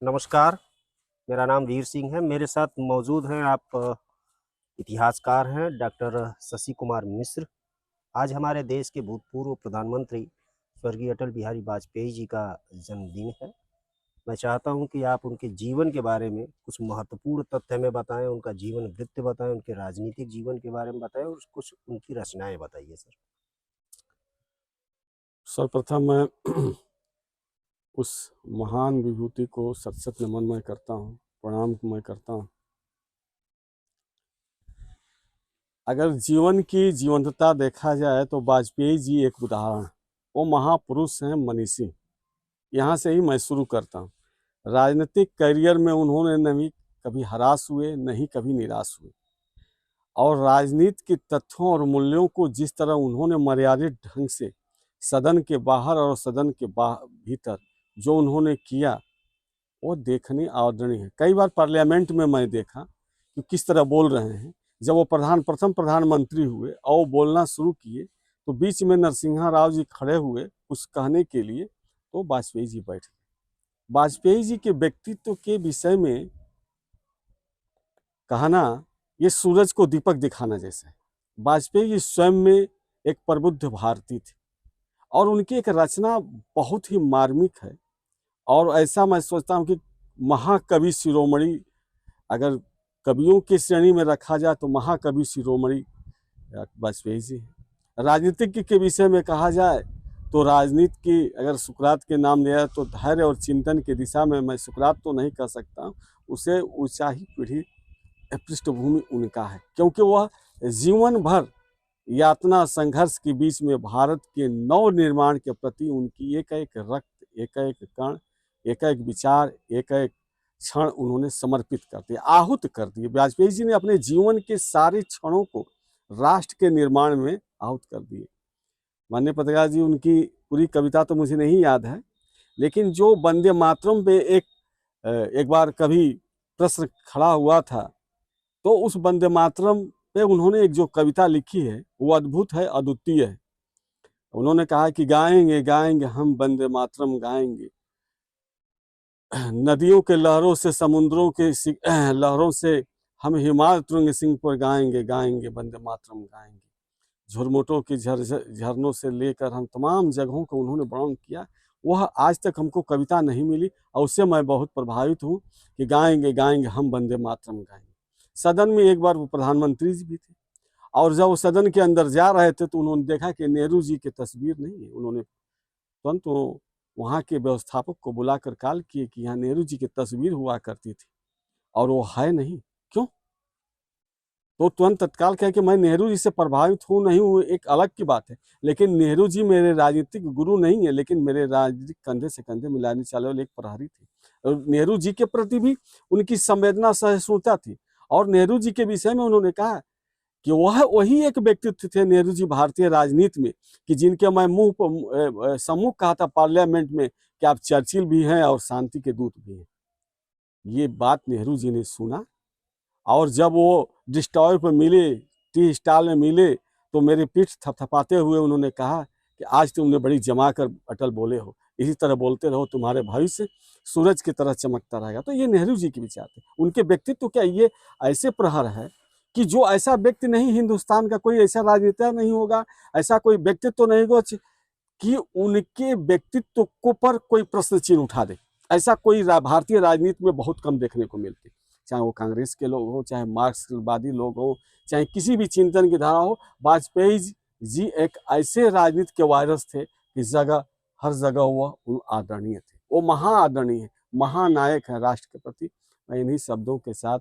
नमस्कार, मेरा नाम वीर सिंह है। मेरे साथ मौजूद हैं इतिहासकार हैं डॉक्टर शशि कुमार मिश्र। आज हमारे देश के भूतपूर्व प्रधानमंत्री स्वर्गीय अटल बिहारी वाजपेयी जी का जन्मदिन है। मैं चाहता हूं कि आप उनके जीवन के बारे में कुछ महत्वपूर्ण तथ्य हमें बताएं, उनका जीवन वृत्त बताएं, उनके राजनीतिक जीवन के बारे में बताएं और कुछ उनकी रचनाएं बताइए सर। सर्वप्रथम मैं उस महान विभूति को सत सत नमन मैं करता हूँ, प्रणाम मैं करता हूँ। अगर जीवन की जीवंतता देखा जाए तो वाजपेयी जी एक उदाहरण। वो महापुरुष हैं, मनीषी। यहाँ से ही मैं शुरू करता हूँ। राजनीतिक करियर में उन्होंने नहीं कभी हरास हुए, नहीं कभी निराश हुए, और राजनीति के तथ्यों और मूल्यों को जिस तरह उन्होंने मर्यादित ढंग से सदन के बाहर और सदन के भीतर जो उन्होंने किया, वो देखने आदरणीय है। कई बार पार्लियामेंट में मैं देखा कि किस तरह बोल रहे हैं। जब वो प्रथम प्रधानमंत्री हुए और वो बोलना शुरू किए तो बीच में नरसिम्हा राव जी खड़े हुए कुछ कहने के लिए, तो वाजपेयी जी बैठ गए। वाजपेयी जी के व्यक्तित्व के विषय में कहना ये सूरज को दीपक दिखाना जैसा है। वाजपेयी जी स्वयं में एक प्रबुद्ध भारतीय थे और उनकी एक रचना बहुत ही मार्मिक है। और ऐसा मैं सोचता हूँ कि महाकवि शिरोमणि, अगर कवियों की श्रेणी में रखा जाए तो महाकवि शिरोमणि वाजपेयी जी हैं। राजनीतिज्ञ के विषय में कहा जाए तो राजनीति की अगर सुकरात के नाम लिया तो धैर्य और चिंतन की दिशा में मैं सुकरात तो नहीं कह सकता, उसे ऊंचाई पीढ़ी पृष्ठभूमि उनका है, क्योंकि वह जीवन भर यातना संघर्ष के बीच में भारत के नव निर्माण के प्रति उनकी एक एक रक्त, एक एक कण, एक एक विचार, एक एक क्षण उन्होंने समर्पित कर दिए, आहूत कर दिए। वाजपेयी जी ने अपने जीवन के सारे क्षणों को राष्ट्र के निर्माण में आहूत कर दिए। माननीय पत्रकार जी, उनकी पूरी कविता तो मुझे नहीं याद है, लेकिन जो वंदे मातरम पे एक बार कभी प्रश्न खड़ा हुआ था, तो उस वंदे मातरम पे उन्होंने एक जो कविता लिखी है वो अद्भुत है, अद्वितीय है। उन्होंने कहा कि गाएंगे गाएंगे हम वंदे मातरम गाएंगे, नदियों के लहरों से, समुद्रों के लहरों से हम हिमालय तुरंग सिंह पर गाएंगे गाएंगे वंदे मातरम गाएंगे। झुरमुटों की झरनों से लेकर हम तमाम जगहों को उन्होंने वर्णन किया। वह आज तक हमको कविता नहीं मिली और उससे मैं बहुत प्रभावित हूँ कि गाएंगे गाएंगे हम वंदे मातरम गाएंगे। सदन में एक बार वो प्रधानमंत्री जी भी थे और जब वो सदन के अंदर जा रहे थे तो उन्होंने देखा कि नेहरू जी की तस्वीर नहीं है। उन्होंने तुरंत तो वहाँ के व्यवस्थापक को बुलाकर कॉल किए कि यहाँ नेहरू जी की तस्वीर हुआ करती थी और वो है नहीं, क्यों? तो तुरंत तत्काल कहा कि मैं नेहरू जी से प्रभावित हूँ नहीं हूँ एक अलग की बात है, लेकिन नेहरू जी मेरे राजनीतिक गुरु नहीं है, लेकिन मेरे राजनीतिक कंधे से कंधे मिलाने चले वाले एक प्रहरी थे। और नेहरू जी के प्रति भी उनकी संवेदना, सहिष्णुता थी। और नेहरू जी के विषय में उन्होंने कहा कि वह वही एक व्यक्तित्व थे नेहरू जी भारतीय राजनीति में कि जिनके मैं सम्मुख कहा था पार्लियामेंट में कि आप चर्चिल भी हैं और शांति के दूत भी हैं। ये बात नेहरू जी ने सुना और जब वो डिस्टॉयर पर मिले, टी स्टॉल में मिले, तो मेरी पीठ थपथपाते हुए उन्होंने कहा कि आज तुमने बड़ी जमा कर अटल बोले हो, इसी तरह बोलते रहो, तुम्हारे भविष्य सूरज की तरह चमकता रहेगा। तो ये नेहरू जी के विचार थे। उनके व्यक्तित्व क्या ये ऐसे प्रहर है कि जो ऐसा व्यक्ति नहीं, हिंदुस्तान का कोई ऐसा राजनेता नहीं होगा, ऐसा कोई व्यक्तित्व नहीं होगा कि उनके व्यक्तित्व को पर कोई प्रश्न चिन्ह उठा दे। ऐसा कोई भारतीय राजनीति में बहुत कम देखने को मिलती, चाहे वो कांग्रेस के लोग हो, चाहे मार्क्सवादी लोग हो, चाहे किसी भी चिंतन की धारा हो। वाजपेयी जी एक ऐसे राजनीति के वायरस थे कि जगह हर जगह वह आदरणीय थे। वो महाआदरणीय है, महानायक है राष्ट्र के प्रति। मैं इन्हीं शब्दों के साथ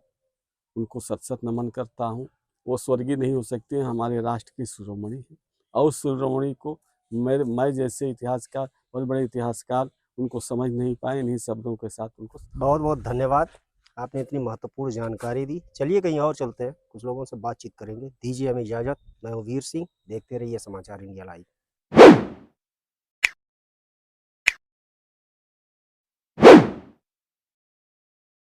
उनको सत सत नमन करता हूँ। वो स्वर्गीय नहीं हो सकते हैं, हमारे राष्ट्र की शिरोमणि है और उस शिरोमणि को मैं जैसे इतिहासकार, बहुत बड़े इतिहासकार उनको समझ नहीं पाए। इन्हीं शब्दों के साथ उनको बहुत बहुत धन्यवाद, आपने इतनी महत्वपूर्ण जानकारी दी। चलिए कहीं और चलते हैं, कुछ लोगों से बातचीत करेंगे। दीजिए हमें इजाज़त। मैं हूँ वीर सिंह, देखते रहिए समाचार इंडिया लाइव।